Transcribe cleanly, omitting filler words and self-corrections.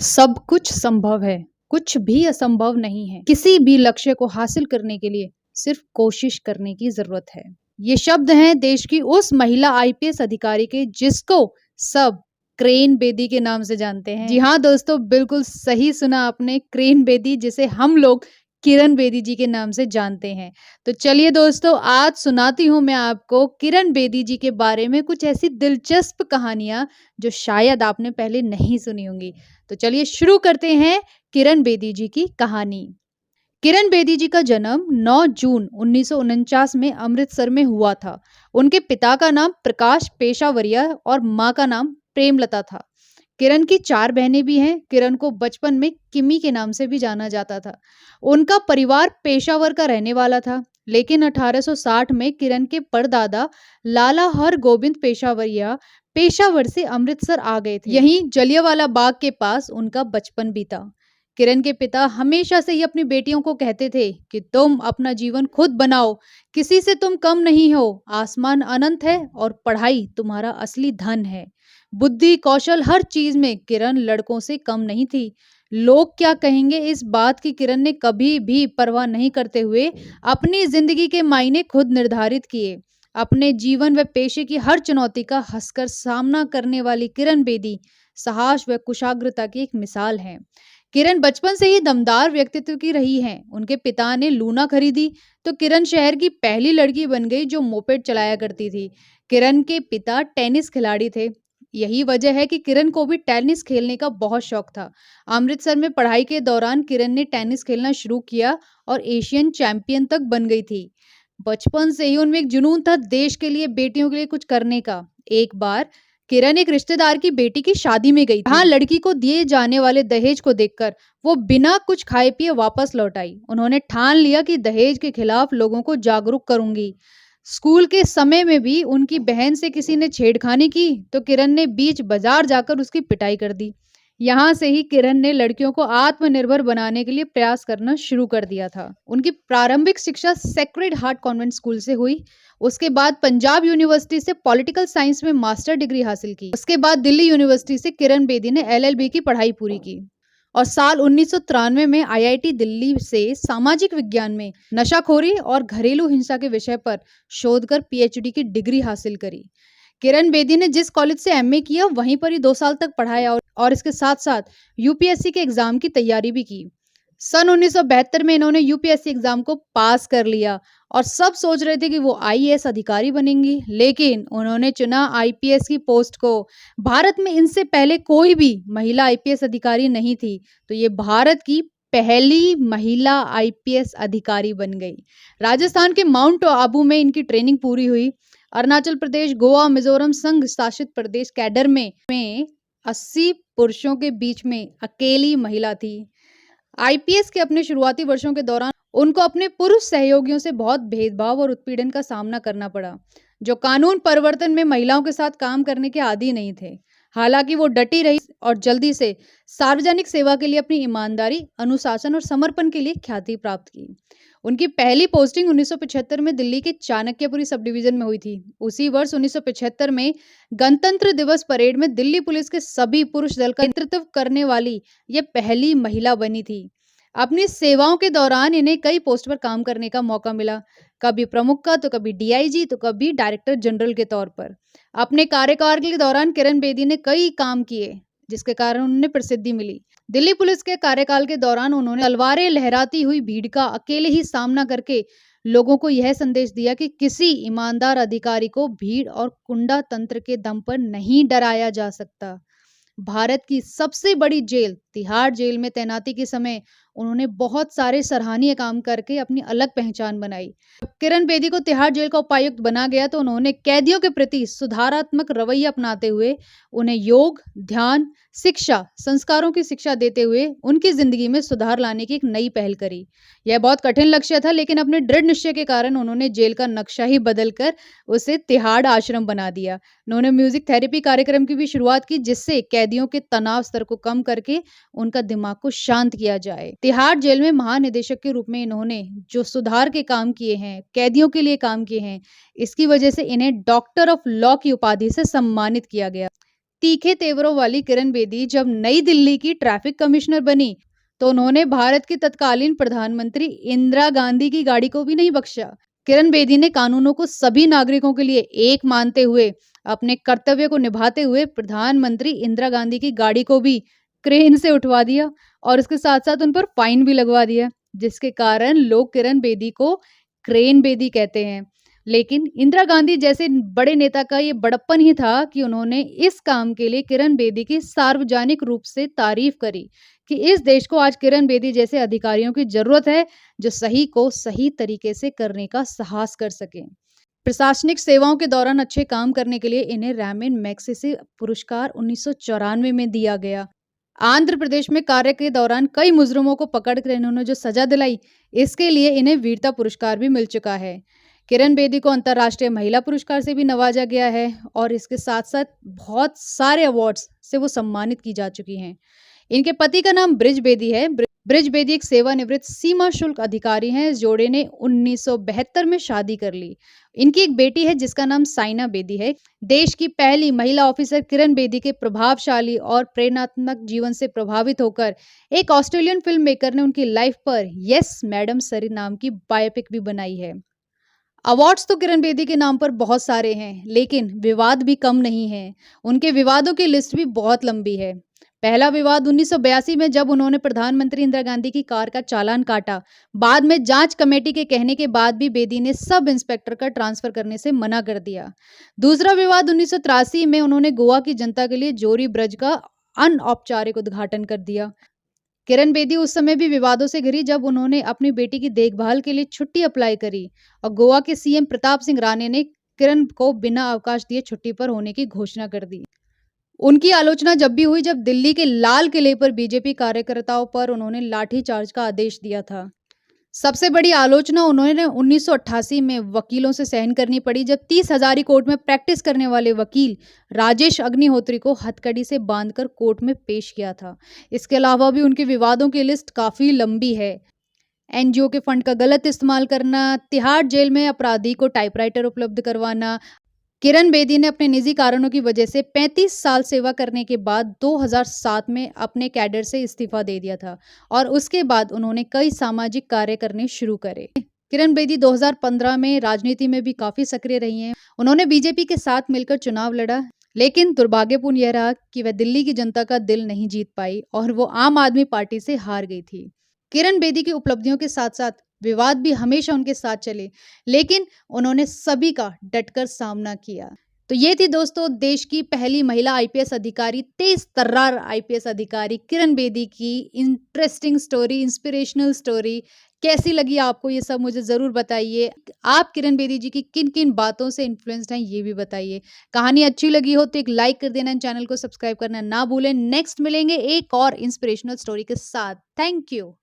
सब कुछ संभव है, कुछ भी असंभव नहीं है। किसी भी लक्ष्य को हासिल करने के लिए सिर्फ कोशिश करने की जरूरत है। ये शब्द हैं देश की उस महिला आईपीएस अधिकारी के जिसको सब क्रेन बेदी के नाम से जानते हैं। जी हाँ दोस्तों, बिल्कुल सही सुना आपने, क्रेन बेदी, जिसे हम लोग किरण बेदी जी के नाम से जानते हैं। तो चलिए दोस्तों, आज सुनाती हूँ मैं आपको किरण बेदी जी के बारे में कुछ ऐसी दिलचस्प कहानियां जो शायद आपने पहले नहीं सुनी होंगी। तो चलिए शुरू करते हैं किरण बेदी जी की कहानी। किरण बेदी जी का जन्म 9 जून 1949 में अमृतसर में हुआ था। उनके पिता का नाम प्रकाश पेशावरिया और माँ का नाम प्रेमलता था। किरण की 4 बहनें भी हैं। किरण को बचपन में किमी के नाम से भी जाना जाता था। उनका परिवार पेशावर का रहने वाला था, लेकिन 1860 में किरण के परदादा लाला हर गोबिंद पेशावरिया पेशावर से अमृतसर आ गए थे। यहीं जलियांवाला बाग के पास उनका बचपन बीता। किरण के पिता हमेशा से ही अपनी बेटियों को कहते थे कि तुम अपना जीवन खुद बनाओ, किसी से तुम कम नहीं हो, आसमान अनंत है और पढ़ाई तुम्हारा असली धन है। बुद्धि कौशल हर चीज में किरण लड़कों से कम नहीं थी। लोग क्या कहेंगे इस बात की किरण ने कभी भी परवाह नहीं करते हुए अपनी जिंदगी के मायने खुद निर्धारित किए। अपने जीवन व पेशे की हर चुनौती का हंसकर सामना करने वाली किरण बेदी साहस व कुशाग्रता की एक मिसाल है। किरण बचपन से ही दमदार व्यक्तित्व की रही हैं। उनके पिता ने लूना खरीदी तो किरण शहर की पहली लड़की बन गई जो मोपेड चलाया करती थी। किरण के पिता टेनिस खिलाड़ी थे। यही वजह है कि किरण को भी टेनिस खेलने का बहुत शौक था। अमृतसर में पढ़ाई के दौरान किरण ने टेनिस खेलना शुरू किया और एशियन चैंपियन तक बन गई थी। बचपन से ही उनमें एक जुनून था देश के लिए, बेटियों के लिए कुछ करने का। एक बार किरण एक रिश्तेदार की बेटी की शादी में गई थी। हाँ, लड़की को दिए जाने वाले दहेज को देखकर वो बिना कुछ खाए पिए वापस लौट आई। उन्होंने ठान लिया कि दहेज के खिलाफ लोगों को जागरूक करूंगी। स्कूल के समय में भी उनकी बहन से किसी ने छेड़खानी की तो किरण ने बीच बाजार जाकर उसकी पिटाई कर दी। यहाँ से ही किरण ने लड़कियों को आत्मनिर्भर बनाने के लिए प्रयास करना शुरू कर दिया था। उनकी प्रारंभिक शिक्षा सेक्रेड हार्ट कॉन्वेंट स्कूल से हुई। उसके बाद पंजाब यूनिवर्सिटी से पॉलिटिकल साइंस में मास्टर डिग्री हासिल की। उसके बाद दिल्ली यूनिवर्सिटी से किरण बेदी ने एलएलबी की पढ़ाई पूरी की और साल 1993 में आईआईटी दिल्ली से सामाजिक विज्ञान में नशाखोरी और घरेलू हिंसा के विषय पर शोध कर पीएचडी की डिग्री हासिल करी। किरण बेदी ने जिस कॉलेज से एमए किया वहीं पर ही 2 साल तक पढ़ाया और इसके साथ साथ यूपीएससी के एग्जाम की तैयारी भी की। सन 1972 में इन्होंने यूपीएससी एग्जाम को पास कर लिया और सब सोच रहे थे कि वो आईएएस अधिकारी बनेंगी, लेकिन उन्होंने चुना आईपीएस की पोस्ट को। भारत में इनसे पहले कोई भी महिला आईपीएस अधिकारी नहीं थी, तो ये भारत की पहली महिला आईपीएस अधिकारी बन गई। राजस्थान के माउंट आबू में इनकी ट्रेनिंग पूरी हुई। अरुणाचल प्रदेश, गोवा, मिजोरम संघ शासित प्रदेश कैडर में 80 पुरुषों के बीच में अकेली महिला थी। आईपीएस के अपने शुरुआती वर्षों के दौरान उनको अपने पुरुष सहयोगियों से बहुत भेदभाव और उत्पीड़न का सामना करना पड़ा, जो कानून परिवर्तन में महिलाओं के साथ काम करने के आदी नहीं थे। हालांकि वो डटी रही और जल्दी से सार्वजनिक सेवा के लिए अपनी ईमानदारी, अनुशासन और समर्पण के लिए ख्याति प्राप्त की। उनकी पहली पोस्टिंग 1975 में दिल्ली के चाणक्यपुरी सब डिवीजन में हुई थी। उसी वर्ष 1975 में गणतंत्र दिवस परेड में दिल्ली पुलिस के सभी पुरुष दल का नेतृत्व करने वाली ये पहली महिला बनी थी। अपनी सेवाओं के दौरान इन्हें कई पोस्ट पर काम करने का मौका मिला, कभी प्रमुख का तो कभी डीआईजी तो कभी डायरेक्टर जनरल के तौर पर। अपने कार्यकाल के दौरान किरण बेदी ने कई काम किए जिसके कारण उन्हें प्रसिद्धि मिली। दिल्ली पुलिस के कार्यकाल के दौरान उन्होंने तलवारें लहराती हुई भीड़ का अकेले ही सामना करके लोगों को यह संदेश दिया कि किसी ईमानदार अधिकारी को भीड़ और गुंडा तंत्र के दम पर नहीं डराया जा सकता। भारत की सबसे बड़ी जेल तिहाड़ जेल में तैनाती के समय उन्होंने बहुत सारे सराहनीय काम करके अपनी अलग पहचान बनाई। जब किरण बेदी को तिहाड़ जेल का उपायुक्त बना गया तो उन्होंने कैदियों के प्रति सुधारात्मक रवैया अपनाते हुए उन्हें योग, ध्यान, शिक्षा, संस्कारों की शिक्षा देते हुए उनकी जिंदगी में सुधार लाने की एक नई पहल करी। यह बहुत कठिन लक्ष्य था, लेकिन अपने दृढ़ निश्चय के कारण उन्होंने जेल का नक्शा ही बदलकर उसे तिहाड़ आश्रम बना दिया। उन्होंने म्यूजिक थेरेपी कार्यक्रम की भी शुरुआत की, जिससे कैदियों के तनाव स्तर को कम करके उनका दिमाग को शांत किया जाए। तिहाड़ जेल में महानिदेशक के रूप में इन्होंने जो सुधार के काम किए हैं, कैदियों के लिए काम किए हैं, इसकी वजह से इन्हें डॉक्टर ऑफ लॉ की उपाधि से सम्मानित किया गया। तीखे तेवरों वाली किरण बेदी जब नई दिल्ली की ट्रैफिक कमिश्नर बनी, तो उन्होंने भारत की तत्कालीन प्रधानमंत्री इंदिरा गांधी की गाड़ी को भी नहीं बख्शा। किरण बेदी ने कानूनों को सभी नागरिकों के लिए एक मानते हुए अपने कर्तव्य को निभाते हुए प्रधानमंत्री इंदिरा गांधी की गाड़ी को भी क्रेन से उठवा दिया और उसके साथ-साथ उन पर फाइन भी लगवा दिया, जिसके कारण लोग किरण बेदी को क्रेन बेदी कहते हैं। लेकिन इंदिरा गांधी जैसे बड़े नेता का ये बड़प्पन ही था कि उन्होंने इस काम के लिए किरण बेदी की सार्वजनिक रूप से तारीफ करी कि इस देश को आज किरण बेदी जैसे अधिकारियों की जरूरत है, जो सही को सही तरीके से करने का साहस कर सकें। प्रशासनिक सेवाओं के दौरान अच्छे काम करने के लिए इन्हें रामिन मैग्सेसे पुरस्कार 1994 में दिया गया। आंध्र प्रदेश में कार्य के दौरान कई मुजरिमों को पकड़कर इन्होंने जो सजा दिलाई, इसके लिए इन्हें वीरता पुरस्कार भी मिल चुका है। किरण बेदी को अंतर्राष्ट्रीय महिला पुरस्कार से भी नवाजा गया है और इसके साथ-साथ बहुत सारे अवार्ड्स से वो सम्मानित की जा चुकी हैं। इनके पति का नाम ब्रिज बेदी है। ब्रिज बेदी एक सेवानिवृत्त सीमा शुल्क अधिकारी हैं। इस जोड़े ने 1972 में शादी कर ली। इनकी एक बेटी है जिसका नाम साइना बेदी है। देश की पहली महिला ऑफिसर किरण बेदी के प्रभावशाली और प्रेरणात्मक जीवन से प्रभावित होकर एक ऑस्ट्रेलियन फिल्म मेकर ने उनकी लाइफ पर यस मैडम सरी नाम की बायोपिक भी बनाई है। अवार्ड्स तो किरण बेदी के नाम पर बहुत सारे हैं, लेकिन विवाद भी कम नहीं है। उनके विवादों की लिस्ट भी बहुत लंबी है। पहला विवाद 1982 में जब उन्होंने प्रधानमंत्री इंदिरा गांधी की कार का चालान काटा। बाद में जांच कमेटी के कहने के बाद भी बेदी ने सब इंस्पेक्टर का ट्रांसफर करने से मना कर दिया। दूसरा विवाद 1983 में उन्होंने गोवा की जनता के लिए जोरी ब्रिज का अनौपचारिक उद्घाटन कर दिया। किरण बेदी उस समय भी विवादों से घिरी जब उन्होंने अपनी बेटी की देखभाल के लिए छुट्टी अप्लाई करी और गोवा के सीएम प्रताप सिंह राणे ने किरण को बिना अवकाश दिए छुट्टी पर होने की घोषणा कर दी। उनकी आलोचना जब भी हुई जब दिल्ली के लाल किले पर बीजेपी कार्यकर्ताओं पर उन्होंने लाठीचार्ज का आदेश दिया था। सबसे बड़ी आलोचना उन्होंने 1988 में वकीलों से सहन करनी पड़ी जब 30 हजारी कोर्ट में प्रैक्टिस करने वाले वकील राजेश अग्निहोत्री को हथकड़ी से बांधकर कोर्ट में पेश किया था। इसके अलावा भी उनके विवादों की लिस्ट काफी लंबी है। एनजीओ के फंड का गलत इस्तेमाल करना, तिहाड़ जेल में अपराधी को टाइपराइटर उपलब्ध करवाना। किरण बेदी ने अपने निजी कारणों की वजह से 35 साल सेवा करने के बाद 2007 में अपने कैडर से इस्तीफा दे दिया था और उसके बाद उन्होंने कई सामाजिक कार्य करने शुरू करे। किरण बेदी 2015 में राजनीति में भी काफी सक्रिय रही हैं। उन्होंने बीजेपी के साथ मिलकर चुनाव लड़ा, लेकिन दुर्भाग्यपूर्ण यह रहा कि वह दिल्ली की जनता का दिल नहीं जीत पाई और वो आम आदमी पार्टी से हार गई थी। किरण बेदी की उपलब्धियों के साथ साथ विवाद भी हमेशा उनके साथ चले, लेकिन उन्होंने सभी का डटकर सामना किया। तो ये थी दोस्तों देश की पहली महिला आईपीएस अधिकारी, तेज तर्रार आईपीएस अधिकारी किरण बेदी की इंटरेस्टिंग स्टोरी, इंस्पिरेशनल स्टोरी। कैसी लगी आपको ये सब मुझे ज़रूर बताइए। आप किरण बेदी जी की किन-किन बातों से इन्फ्लुएंस्ड हैं ये भी बताइए। कहानी अच्छी लगी हो तो एक लाइक कर देना, चैनल को सब्सक्राइब करना ना भूलें। नेक्स्ट मिलेंगे एक और इंस्पिरेशनल स्टोरी के साथ। Thank you.